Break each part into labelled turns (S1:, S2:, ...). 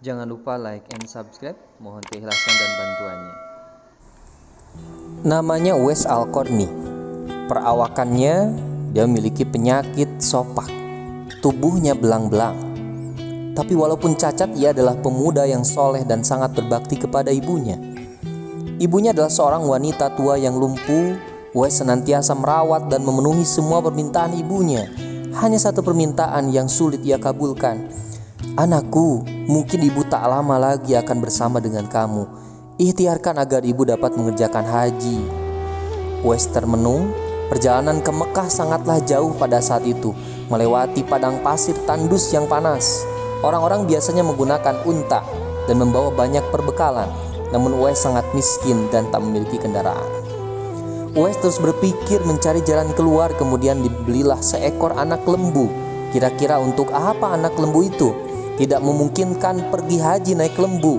S1: Jangan lupa like and subscribe, mohon keikhlasan dan bantuannya.
S2: Namanya Uwais Al-Qarni. Perawakannya, dia memiliki penyakit sopak. Tubuhnya belang-belang. Tapi walaupun cacat, ia adalah pemuda yang soleh dan sangat berbakti kepada ibunya. Ibunya adalah seorang wanita tua yang lumpuh. Uwais senantiasa merawat dan memenuhi semua permintaan ibunya. Hanya satu permintaan yang sulit ia kabulkan. "Anakku, mungkin ibu tak lama lagi akan bersama dengan kamu. Ikhtiarkan agar ibu dapat mengerjakan haji." Uwais termenung. Perjalanan ke Mekah sangatlah jauh pada saat itu, melewati padang pasir tandus yang panas. Orang-orang biasanya menggunakan unta dan membawa banyak perbekalan. Namun Uwais sangat miskin dan tak memiliki kendaraan. Uwais terus berpikir mencari jalan keluar. Kemudian dibelilah seekor anak lembu. Kira-kira untuk apa anak lembu itu? Tidak memungkinkan pergi haji naik lembu.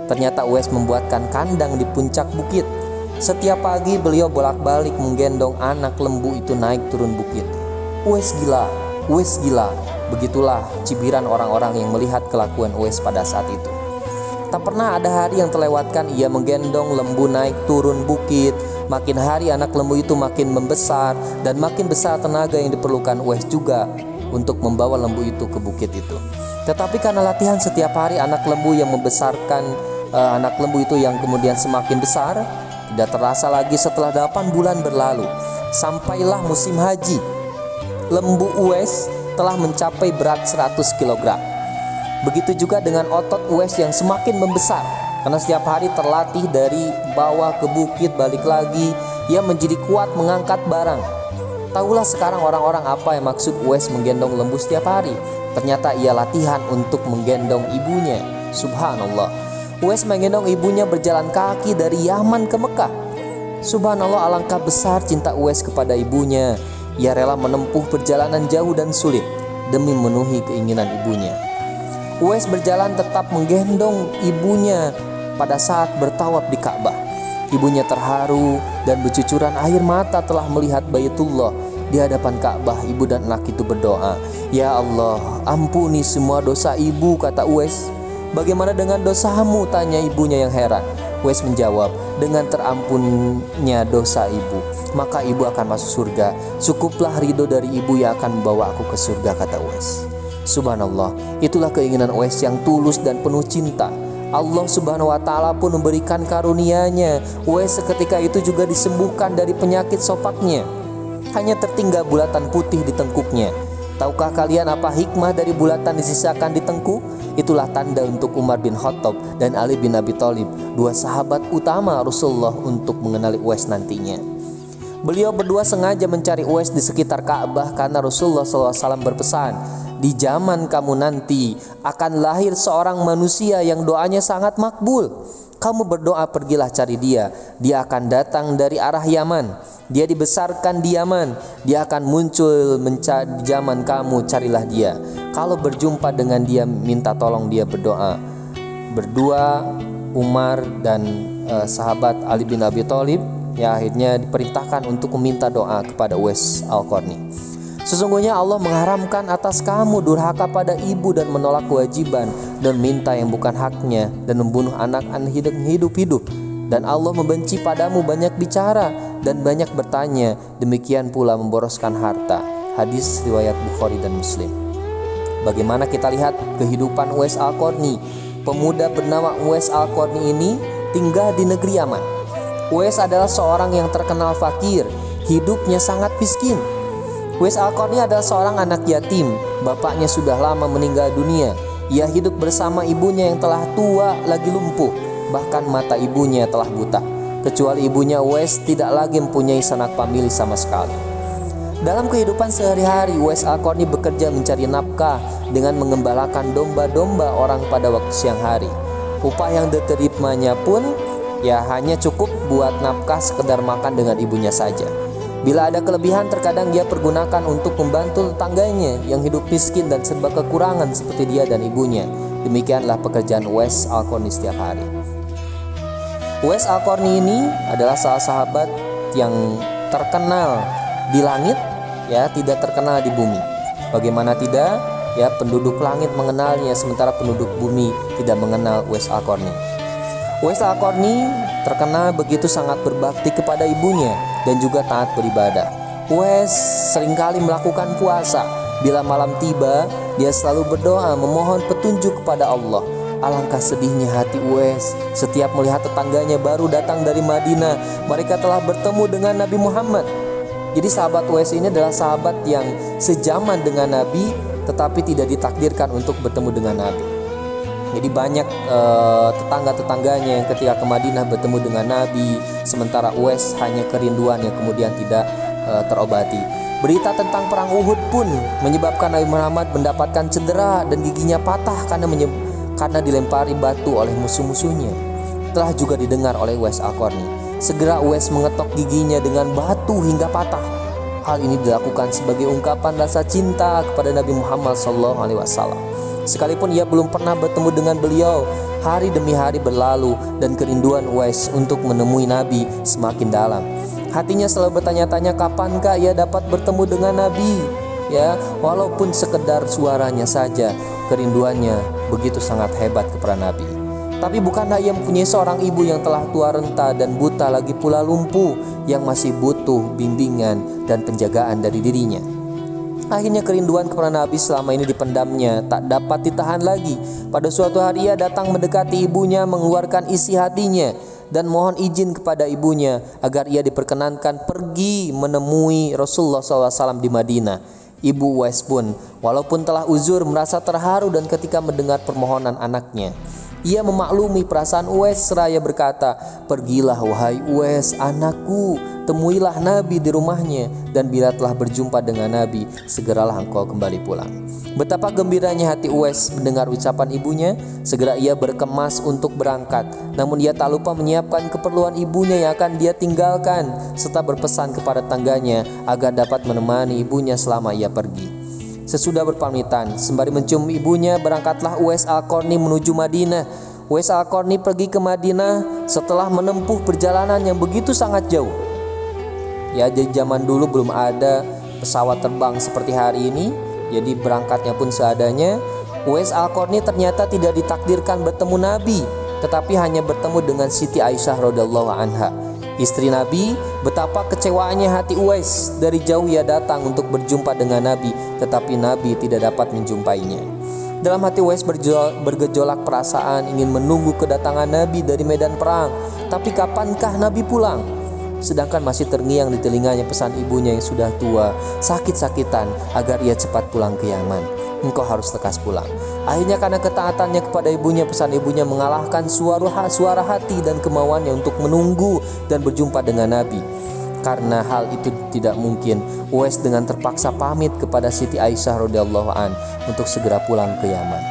S2: Ternyata Uwais membuatkan kandang di puncak bukit. Setiap pagi beliau bolak-balik menggendong anak lembu itu naik turun bukit. Uwais gila, Uwais gila. Begitulah cibiran orang-orang yang melihat kelakuan Uwais pada saat itu. Tak pernah ada hari yang terlewatkan ia menggendong lembu naik turun bukit. Makin hari anak lembu itu makin membesar, dan makin besar tenaga yang diperlukan Uwais juga untuk membawa lembu itu ke bukit itu. Tetapi karena latihan setiap hari, anak lembu yang membesarkan anak lembu itu yang kemudian semakin besar. Tidak terasa lagi setelah 8 bulan berlalu, sampailah musim haji. Lembu Uwais telah mencapai berat 100 kg. Begitu juga dengan otot Uwais yang semakin membesar. Karena setiap hari terlatih dari bawah ke bukit balik lagi, ia menjadi kuat mengangkat barang. Tahulah sekarang orang-orang apa yang maksud Uwais menggendong lembu setiap hari. Ternyata ia latihan untuk menggendong ibunya. Subhanallah. Uwais menggendong ibunya berjalan kaki dari Yaman ke Mekah. Subhanallah, alangkah besar cinta Uwais kepada ibunya. Ia rela menempuh perjalanan jauh dan sulit demi memenuhi keinginan ibunya. Uwais berjalan tetap menggendong ibunya pada saat bertawaf di Ka'bah. Ibunya terharu dan bercucuran air mata telah melihat Baitullah. Di hadapan Ka'bah, ibu dan anak itu berdoa, "Ya Allah, ampuni semua dosa ibu," kata Uwais. "Bagaimana dengan dosamu?" tanya ibunya yang heran. Uwais menjawab, "Dengan terampunnya dosa ibu, maka ibu akan masuk surga. Cukuplah ridho dari ibu yang akan membawa aku ke surga," kata Uwais. Subhanallah, itulah keinginan Uwais yang tulus dan penuh cinta. Allah Subhanahu wa ta'ala pun memberikan karunia-Nya. Uwais seketika itu juga disembuhkan dari penyakit sopaknya. Hanya tertinggal bulatan putih di tengkuknya. Tahukah kalian apa hikmah dari bulatan disisakan di tengkuk? Itulah tanda untuk Umar bin Khattab dan Ali bin Abi Thalib, 2 sahabat utama Rasulullah, untuk mengenali Uwais nantinya. Beliau berdua sengaja mencari Uwais di sekitar Ka'bah karena Rasulullah SAW berpesan, "Di zaman kamu nanti akan lahir seorang manusia yang doanya sangat makbul. Kamu berdoa, pergilah cari dia. Dia akan datang dari arah Yaman. Dia dibesarkan di Yaman. Dia akan muncul di zaman kamu, carilah dia. Kalau berjumpa dengan dia, minta tolong dia berdoa." Berdua Umar dan sahabat Ali bin Abi Thalib akhirnya diperintahkan untuk meminta doa kepada Uwais Al-Qarni. "Sesungguhnya Allah mengharamkan atas kamu durhaka pada ibu dan menolak kewajiban dan minta yang bukan haknya dan membunuh anak-anak hidup-hidup. Dan Allah membenci padamu banyak bicara dan banyak bertanya, demikian pula memboroskan harta." Hadis riwayat Bukhari dan Muslim. Bagaimana kita lihat kehidupan Uwais Al-Qarni. Pemuda bernama Uwais Al-Qarni ini tinggal di negeri Yaman. Uwais adalah seorang yang terkenal fakir, hidupnya sangat miskin. Uwais Al-Qarni adalah seorang anak yatim. Bapaknya sudah lama meninggal dunia. Ia hidup bersama ibunya yang telah tua lagi lumpuh. Bahkan mata ibunya telah buta. Kecuali ibunya, Uwais tidak lagi mempunyai sanak famili sama sekali. Dalam kehidupan sehari-hari, Uwais Al-Qarni bekerja mencari nafkah dengan mengembalakan domba-domba orang pada waktu siang hari. Upah yang diterimanya pun hanya cukup buat nafkah sekedar makan dengan ibunya saja. Bila ada kelebihan, terkadang dia pergunakan untuk membantu tetangganya yang hidup miskin dan serba kekurangan seperti dia dan ibunya. Demikianlah pekerjaan Uwais Al-Qarni setiap hari. Uwais Al-Qarni ini adalah salah sahabat yang terkenal di langit, tidak terkenal di bumi. Bagaimana tidak? Ya, penduduk langit mengenalnya sementara penduduk bumi tidak mengenal Uwais Al-Qarni. Uwais Al-Qarni terkenal begitu sangat berbakti kepada ibunya dan juga taat beribadah. Uwais seringkali melakukan puasa. Bila malam tiba, dia selalu berdoa memohon petunjuk kepada Allah. Alangkah sedihnya hati Uwais setiap melihat tetangganya baru datang dari Madinah. Mereka telah bertemu dengan Nabi Muhammad. Jadi sahabat Uwais ini adalah sahabat yang sejaman dengan Nabi, tetapi tidak ditakdirkan untuk bertemu dengan Nabi. Jadi banyak tetangga-tetangganya yang ketika ke Madinah bertemu dengan Nabi, sementara Uwais hanya kerinduan yang kemudian tidak terobati. Berita tentang perang Uhud pun menyebabkan Nabi Muhammad mendapatkan cedera dan giginya patah karena dilempari batu oleh musuh-musuhnya. Telah juga didengar oleh Uwais Al-Qarni. Segera Uwais mengetok giginya dengan batu hingga patah. Hal ini dilakukan sebagai ungkapan rasa cinta kepada Nabi Muhammad SAW. Sekalipun ia belum pernah bertemu dengan beliau, hari demi hari berlalu dan kerinduan Uwais untuk menemui Nabi semakin dalam. Hatinya selalu bertanya-tanya kapankah ia dapat bertemu dengan Nabi. Ya, walaupun sekedar suaranya saja, kerinduannya begitu sangat hebat kepada Nabi. Tapi bukanlah ia mempunyai seorang ibu yang telah tua renta dan buta, lagi pula lumpuh, yang masih butuh bimbingan dan penjagaan dari dirinya. Akhirnya kerinduan kepada Nabi selama ini dipendamnya tak dapat ditahan lagi. Pada suatu hari ia datang mendekati ibunya, mengeluarkan isi hatinya dan mohon izin kepada ibunya agar ia diperkenankan pergi menemui Rasulullah SAW di Madinah. Ibu Uwais pun walaupun telah uzur merasa terharu dan ketika mendengar permohonan anaknya, ia memaklumi perasaan Uwais seraya berkata, "Pergilah wahai Uwais anakku, temuilah Nabi di rumahnya, dan bila telah berjumpa dengan Nabi, segeralah engkau kembali pulang." Betapa gembiranya hati Uwais mendengar ucapan ibunya. Segera ia berkemas untuk berangkat. Namun ia tak lupa menyiapkan keperluan ibunya yang akan dia tinggalkan, serta berpesan kepada tangganya agar dapat menemani ibunya selama ia pergi. Sesudah berpamitan, sembari mencium ibunya, berangkatlah Uwais Al-Qarni menuju Madinah. Uwais Al-Qarni pergi ke Madinah setelah menempuh perjalanan yang begitu sangat jauh. Ya, di zaman dulu belum ada pesawat terbang seperti hari ini, jadi berangkatnya pun seadanya. Uwais Al-Qarni ternyata tidak ditakdirkan bertemu Nabi, tetapi hanya bertemu dengan Siti Aisyah radhiyallahu anha, istri Nabi. Betapa kecewaannya hati Uwais. Dari jauh ia datang untuk berjumpa dengan Nabi, tetapi Nabi tidak dapat menjumpainya. Dalam hati Uwais bergejolak perasaan ingin menunggu kedatangan Nabi dari medan perang. Tapi kapankah Nabi pulang? Sedangkan masih terngiang di telinganya pesan ibunya yang sudah tua, sakit-sakitan, agar ia cepat pulang ke Yaman. Engkau harus lekas pulang. Akhirnya karena ketaatannya kepada ibunya, pesan ibunya mengalahkan suara hati dan kemauannya untuk menunggu dan berjumpa dengan Nabi. Karena hal itu tidak mungkin, Uwais dengan terpaksa pamit kepada Siti Aisyah radhiyallahu an untuk segera pulang ke Yaman.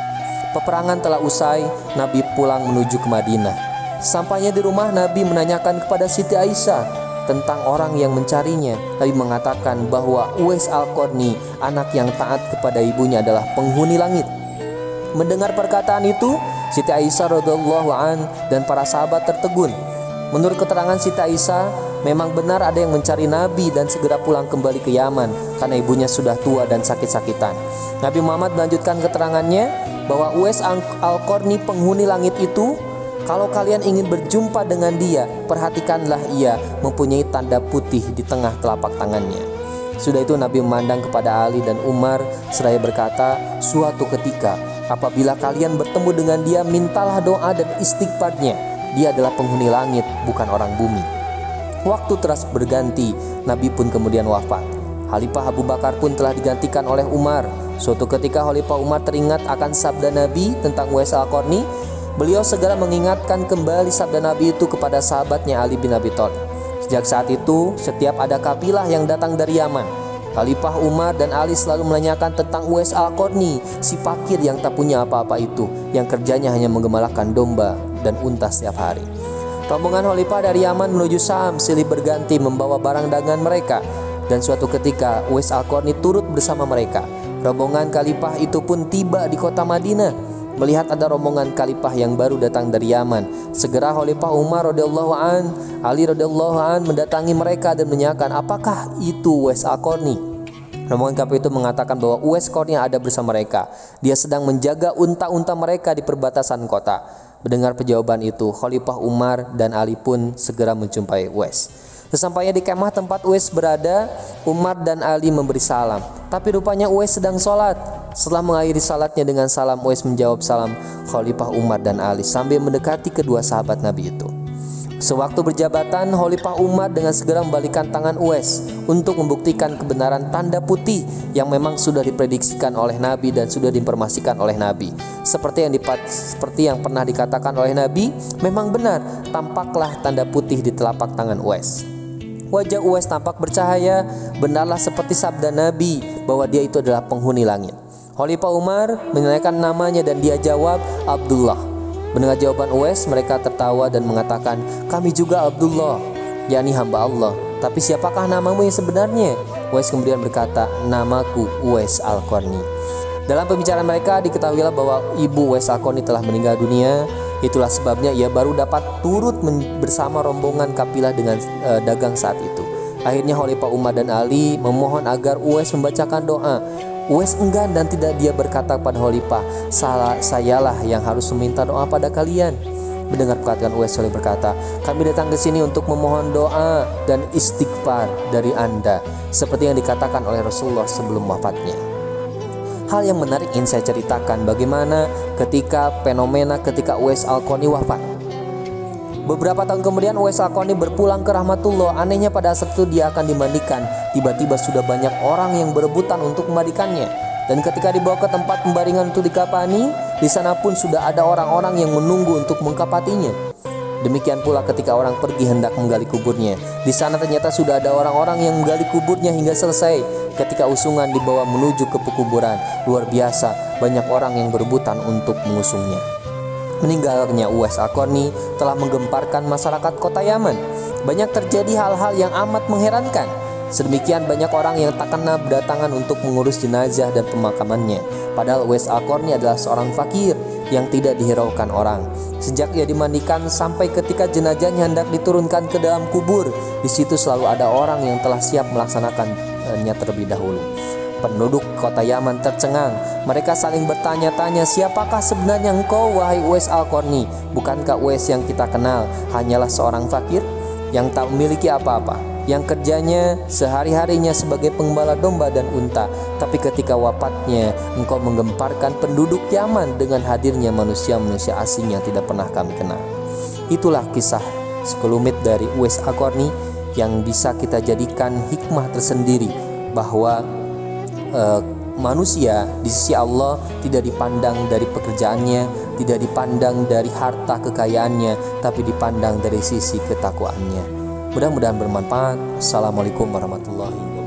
S2: Peperangan telah usai, Nabi pulang menuju ke Madinah. Sampainya di rumah, Nabi menanyakan kepada Siti Aisyah tentang orang yang mencarinya. Nabi mengatakan bahwa Uwais Al-Qarni, anak yang taat kepada ibunya, adalah penghuni langit. Mendengar perkataan itu, Siti Aisyah radhiyallahu an dan para sahabat tertegun. Menurut keterangan Siti Aisyah, memang benar ada yang mencari Nabi dan segera pulang kembali ke Yaman karena ibunya sudah tua dan sakit-sakitan. Nabi Muhammad melanjutkan keterangannya bahwa Uwais Al-Qarni penghuni langit itu, kalau kalian ingin berjumpa dengan dia, perhatikanlah ia mempunyai tanda putih di tengah telapak tangannya. Sudah itu Nabi memandang kepada Ali dan Umar seraya berkata, "Suatu ketika apabila kalian bertemu dengan dia, mintalah doa dan istighfarnya. Dia adalah penghuni langit, bukan orang bumi." Waktu terus berganti, Nabi pun kemudian wafat. Khalifah Abu Bakar pun telah digantikan oleh Umar. Suatu ketika Khalifah Umar teringat akan sabda Nabi tentang Uwais Al-Qarni. Beliau segera mengingatkan kembali sabda Nabi itu kepada sahabatnya Ali bin Abi Thalib. Sejak saat itu, setiap ada kabilah yang datang dari Yaman, Khalifah Umar dan Ali selalu menanyakan tentang Uwais Al-Qarni, si fakir yang tak punya apa-apa itu, yang kerjanya hanya menggembalakan domba dan unta setiap hari. Rombongan Khalifah dari Yaman menuju Syam silih berganti membawa barang dagangan mereka, dan suatu ketika Uwais Al-Qarni turut bersama mereka. Rombongan Khalifah itu pun tiba di kota Madinah. Melihat ada rombongan khalifah yang baru datang dari Yaman, segera Khalifah Umar radhiyallahu an, Ali radhiyallahu an mendatangi mereka dan menanyakan, apakah itu Uwais Al-Qarni? Rombongan kafir itu mengatakan bahwa Uwais Qarni ada bersama mereka. Dia sedang menjaga unta-unta mereka di perbatasan kota. Mendengar jawaban itu, Khalifah Umar dan Ali pun segera menjumpai Uwais. Sesampainya di kemah tempat Uwais berada, Umar dan Ali memberi salam. Tapi rupanya Uwais sedang sholat. Setelah mengakhiri salatnya dengan salam, Uwais menjawab salam Khalifah Umar dan Ali sambil mendekati kedua sahabat Nabi itu. Sewaktu berjabatan, Khalifah Umar dengan segera membalikan tangan Uwais untuk membuktikan kebenaran tanda putih yang memang sudah diprediksikan oleh Nabi dan sudah diinformasikan oleh Nabi. Seperti yang pernah dikatakan oleh Nabi, memang benar, tampaklah tanda putih di telapak tangan Uwais. Wajah Uwais tampak bercahaya, benarlah seperti sabda Nabi bahwa dia itu adalah penghuni langit. Khalifah Umar menanyakan namanya dan dia jawab Abdullah. Mendengar jawaban Uwais, mereka tertawa dan mengatakan, kami juga Abdullah, yakni hamba Allah. Tapi siapakah namamu yang sebenarnya? Uwais kemudian berkata, namaku Uwais Al-Qarni. Dalam pembicaraan mereka diketahuilah bahwa ibu Uwais Al-Qarni telah meninggal dunia. Itulah sebabnya ia baru dapat turut bersama rombongan kafilah dengan dagang saat itu. Akhirnya Khalifah Umar dan Ali memohon agar Uwais membacakan doa. Uwais enggan dan tidak. Dia berkata kepada Khalifah, sayalah yang harus meminta doa pada kalian. Mendengar perkataan Uwais, Khalifah berkata, kami datang ke sini untuk memohon doa dan istighfar dari Anda, seperti yang dikatakan oleh Rasulullah sebelum wafatnya. Hal yang menarik ingin saya ceritakan bagaimana fenomena ketika Uwais Al-Qarni wafat. Beberapa tahun kemudian Uwais Al-Qarni berpulang ke rahmatullah. Anehnya pada saat itu dia akan dimandikan, tiba-tiba sudah banyak orang yang berebutan untuk memandikannya. Dan ketika dibawa ke tempat pembaringan untuk dikafani, di sana pun sudah ada orang-orang yang menunggu untuk mengkafaninya. Demikian pula ketika orang pergi hendak menggali kuburnya, di sana ternyata sudah ada orang-orang yang menggali kuburnya hingga selesai. Ketika usungan dibawa menuju ke pekuburan, luar biasa banyak orang yang berebutan untuk mengusungnya. Meninggalnya Uwais Al-Qarni telah menggemparkan masyarakat kota Yaman. Banyak terjadi hal-hal yang amat mengherankan. Sedemikian banyak orang yang tak kena berdatangan untuk mengurus jenazah dan pemakamannya. Padahal Uwais Al-Qarni adalah seorang fakir yang tidak dihiraukan orang. Sejak ia dimandikan sampai ketika jenazahnya hendak diturunkan ke dalam kubur, di situ selalu ada orang yang telah siap melaksanakannya terlebih dahulu. Penduduk kota Yaman tercengang. Mereka saling bertanya-tanya, siapakah sebenarnya engkau wahai Uwais Al-Qarni? Bukankah Uwais yang kita kenal hanyalah seorang fakir yang tak memiliki apa-apa, yang kerjanya sehari-harinya sebagai penggembala domba dan unta? Tapi ketika wafatnya, engkau menggemparkan penduduk Yaman dengan hadirnya manusia-manusia asing yang tidak pernah kami kenal. Itulah kisah sekelumit dari Uwais Al-Qarni yang bisa kita jadikan hikmah tersendiri bahwa manusia di sisi Allah tidak dipandang dari pekerjaannya, tidak dipandang dari harta kekayaannya, tapi dipandang dari sisi ketakwaannya. Mudah-mudahan bermanfaat. Assalamualaikum warahmatullahi wabarakatuh.